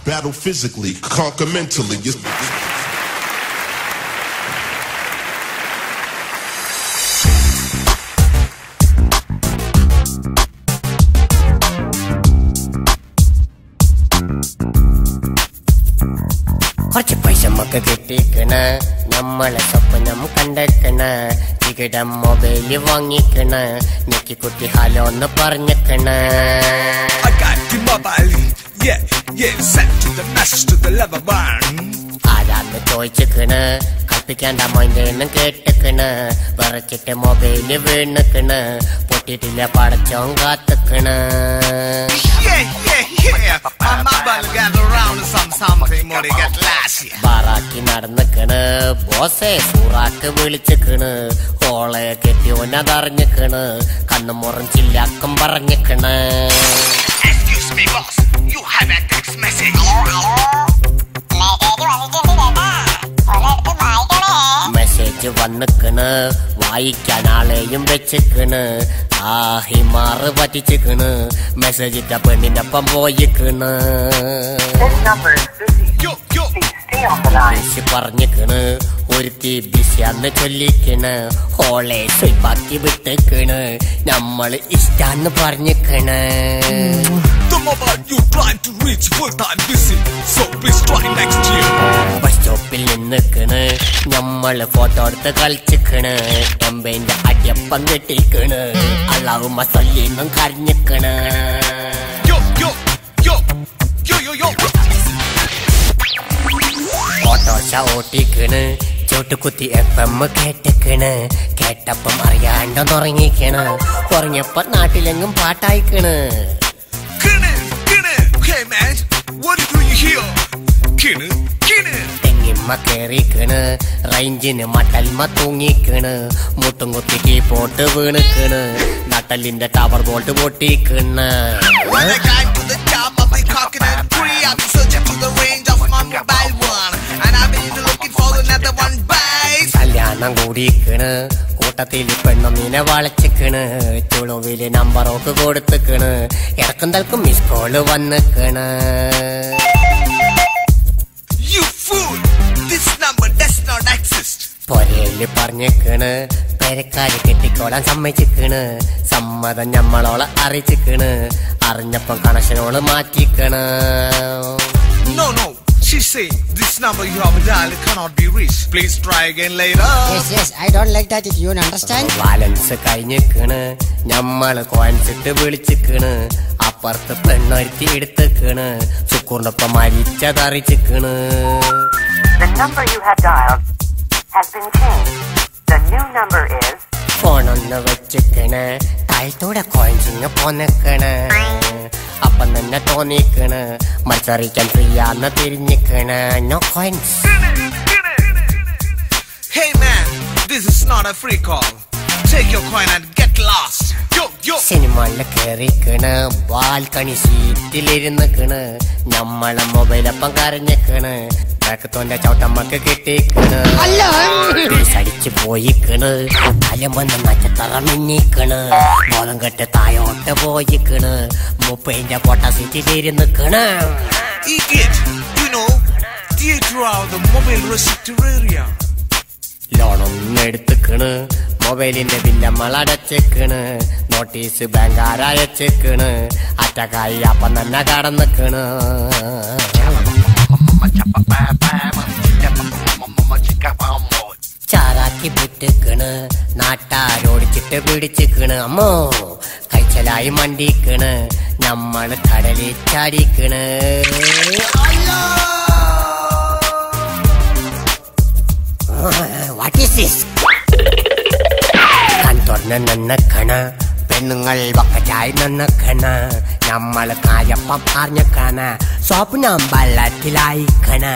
Battle physically, conquer mentally. കുറച്ച് പൈസ നമുക്ക് കിട്ടിക്കണ നമ്മളെ സ്വപ്നം കണ്ടേക്കണ ടിക്കറ്റ് മൊബൈല് വാങ്ങിക്കണ ഞെക്കിക്കുട്ടി ഹലോ എന്ന് പറഞ്ഞേക്കണ ആരാന്ന് ചോദിച്ചിക്കണ് കൽപ്പിക്കാണ്ട മോന്റെ എണ്ണം കേട്ടിക്കണ് വിറച്ചിട്ട് മൊബൈല് വീണിക്കണ് പൊട്ടിട്ടില്ല പടച്ചോൻ കാത്തിക്കണ് ബാറാക്കി നടന്നിക്കണ് ബോസെ സൂറാക്ക് വിളിച്ചിക്കണ് ഓളെ കെട്ടിയോനതറിഞ്ഞിക്കണ് കണ്ണു മുറഞ്ചില്ലാക്കം പറഞ്ഞിക്കണ് മെസ്സേജ് വന്നിക്കണ് വായിക്കാൻ ആളെയും വെച്ചിക്കണ് ആ ഹിമാറ് പറ്റിച്ചിക്കണ് മെസ്സേജ് ഇട്ട പെണ്ണിന്റെ ഒപ്പം പോയിക്കണ് പറഞ്ഞിക്കണ് ഒരുത്തി ബിസിയാന്ന് ചൊല്ലിക്കണ് ഓളെ സ്വൈപ്പാക്കി വിട്ടിക്കണ് നമ്മള് ഇഷ്ടാന്ന് പറഞ്ഞിക്കണ് ബസ് സ്റ്റോപ്പിൽ നിന്നിക്കണ് നമ്മള് ഫോട്ടോ എടുത്ത് കളിച്ചിക്കണ് എമ്പേന്റെ അടിയപ്പം കെട്ടിക്കണ് അള്ളാഹു മസല്ലിന്നും കരഞ്ഞിക്കണ് ഓട്ടോഷ ഓട്ടിക്കണ് ചോട്ടുകുത്തി FM കേട്ടിക്കണ് കേട്ടപ്പം അറിയാണ്ടൊന്നുറങ്ങിക്കണ് ഉറങ്ങിയപ്പോ നാട്ടിലെങ്ങും പാട്ടായിക്കണ് തെങ്ങിമ്മ കേറിക്കണ് റേഞ്ചിന് മട്ടൽമ തൂങ്ങിക്കണ് മുട്ടും കുത്തി കീപോട്ട് വീണിക്കണ് നട്ടലിന്റെ ടവർ ബോൾട്ട് പൊട്ടിക്കണ് കല്യാണം കൂടിക്കണ് കൂട്ടത്തിൽ പെണ്ണൊന്നിനെ വളച്ചിക്കണ് ചുളുവില് നമ്പറോക്ക് കൊടുത്തിക്കണ് ഇടക്കും തൽക്കും മിസ് കോള് വന്നിക്കണ് പൊരയില് പറഞ്ഞിക്കണ് പെരക്കാര് കെട്ടിക്കോളാൻ സമ്മതിച്ചിക്കണ് സമ്മതം ഞമ്മളോളെ അറിയിച്ചിക്കണ് അറിഞ്ഞപ്പം കണക്ഷനോള് മാറ്റിക്കണ് She say this number you have dialed cannot be reached. Please try again later. Yes, I don't like that. You understand? Balance കഴിഞ്ഞിക്കണ് ഞമ്മള് കോയിൻസ് ഇട്ട് വിളിച്ചിക്കണ് അപ്പുറത്ത് പെണ്ണൊരുത്തി എടുത്തിക്കണ് സുക്കൂറിനൊപ്പം മരിച്ചതറിച്ചിക്കണ് The number you have dialed has been changed. The new number is ഫോണൊന്ന് വെച്ചിക്കണ് താഴത്തൂടെ കോയിൻസിങ് പോന്നിക്കണ് അപ്പം തന്നെ തോന്നിക്കണ് മത്സരിക്കാൻ ഫ്രീയാന്ന് തിരിഞ്ഞിക്കണ് no coins. Hey man, this is not a free call. Take your coin and get lost. സിനിമയില് കേറിക്കണ് ബാൽക്കണി സീറ്റിലിരുന്നിക്കണ് നമ്മളെ മൊബൈലപ്പം കരഞ്ഞിക്കണ് ോന്റെ ചവിട്ടമ്മക്ക് കിട്ടിക്കണ് അടിച്ചു പോയിക്കണ് തലമ്പന്ന് നച്ചത്തറ മിന്നിക്കണ് ബോധം കെട്ട് തായോട്ട് പോയിക്കണ് മുപ്പതിന്റെ പൊട്ട സീറ്റിലിരുന്നിക്കണ് ലോണൊന്നും എടുത്തിക്കണ് മൊബൈലിന്റെ ബില്ലമ്മൾ അടച്ചേക്കണ് നോട്ടീസ് ബാങ്കാർ അയച്ചേക്കണ് അറ്റക്കായി അപ്പം തന്നെ കടന്നിക്കണ് ചാറാക്കി വിട്ടിക്കണ് നാട്ടാരോടിച്ചിട്ട് പിടിച്ചിക്കണ് അമ്മോ കൈച്ചലായി മണ്ടിക്കണ് നമ്മള് കടലിൽ ചാടിക്കണ് വാട്ട് ഈസ് ദിസ് കൺതുറന്ന് നിന്നക്കണ് പെണ്ണുങ്ങൾ വക്കറ്റായി നിന്നക്കണ് നമ്മള് കാര്യപ്പം അറിഞ്ഞക്കണ് സ്വപ്നം വെള്ളത്തിലായിക്കണ്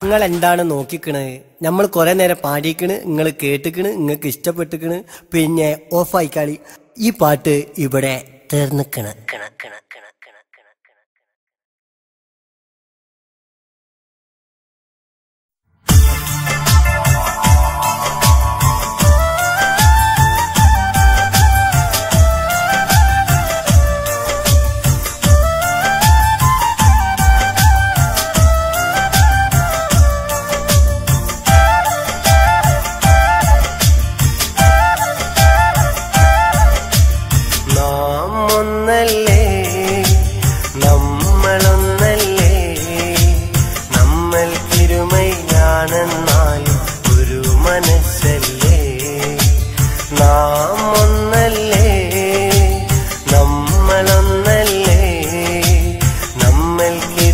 നിങ്ങൾ എന്താണ് നോക്കിക്കണ് നമ്മൾ കൊറേ നേരം പാടിക്കണ് നിങ്ങൾ കേട്ടിക്കണ് നിങ്ങൾക്ക് ഇഷ്ടപ്പെട്ടിക്കണ് പിന്നെ ഓഫായിക്കാളി ഈ പാട്ട് ഇവിടെ തീർന്നിക്കണ്.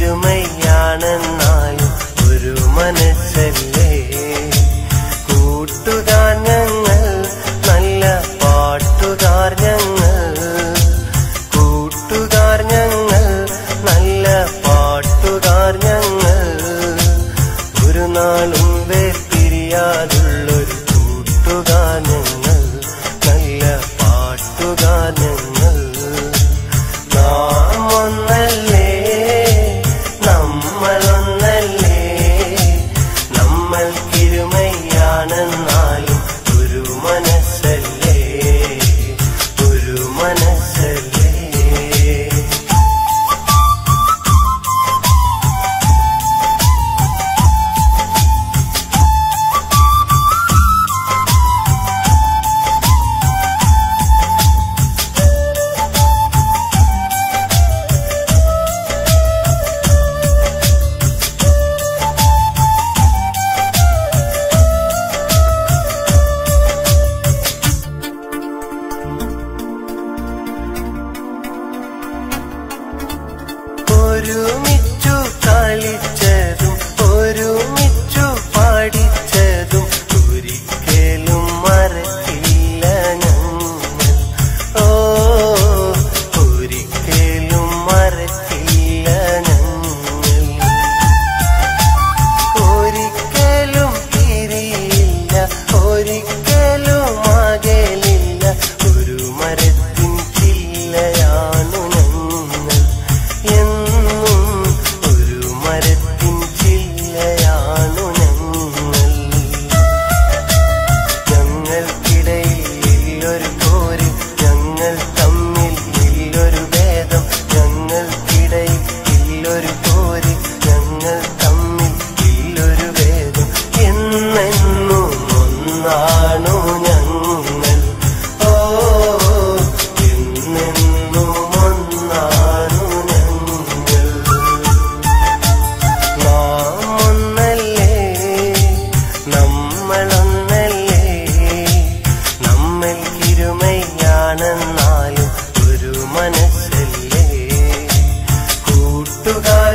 ഇരുമയാണെന്നാലും ഒരു മനസ്സല്ലേ. കൂട്ടുകാർ ഞങ്ങൾ, നല്ല പാട്ടുകാർ ഞങ്ങൾ, കൂട്ടുകാർ ഞങ്ങൾ, നല്ല പാട്ടുകാർ ഞങ്ങൾ, ഒരു നാളും വേർപിരിയാതുള്ളൊരു കൂട്ടുകാർ ഞങ്ങൾ, നല്ല പാട്ടുകാർ ഞങ്ങൾ. നാം ഒന്നല്ലേ, നമ്മളൊന്നല്ലേ, നമ്മൾക്കിരുമയാണെന്നാലും ഒരു മനസ്സല്ലേ, ഒരു മനസ്സല്ലേ. ഒരുമിച്ചു കളിച്ചതും ഒരുമിച്ചു പാടിച്ചതും ഒരിക്കലും മറക്കില്ല ഞങ്ങൾ. ഓ, ഒരിക്കലും മറക്കില്ല ഞങ്ങൾ. ഒരിക്കലും തിരിയില്ല, ഒരിക്കലും അകലില്ല, ഒരു മരത്തിൻ ചില്ലയാണു ഞങ്ങൾ. എന്നും ഒരു മരത്തിൻ ചില്ലയാണു ഞങ്ങൾ. ഞങ്ങൾക്കിടയിൽ ഒരു പോര്, ഞങ്ങൾ തമ്മിൽ ഇല്ലൊരു ഭേദം. ഞങ്ങൾക്കിടയിൽ ഒരു പോര്, ഞങ്ങൾ തമ്മിൽ ഇല്ലൊരു ഭേദം. എന്നെന്നും ഒന്നാണു ഞങ്ങൾ. ഓ, എന്നെന്നും ഒന്നാണു ഞങ്ങൾ. നാം ഒന്നല്ലേ, നമ്മളൊന്നല്ലേ, നമ്മൾക്കിരുമയാണെന്നാലും ഒരു മനസ്സല്ലേ. കൂട്ടുകാർ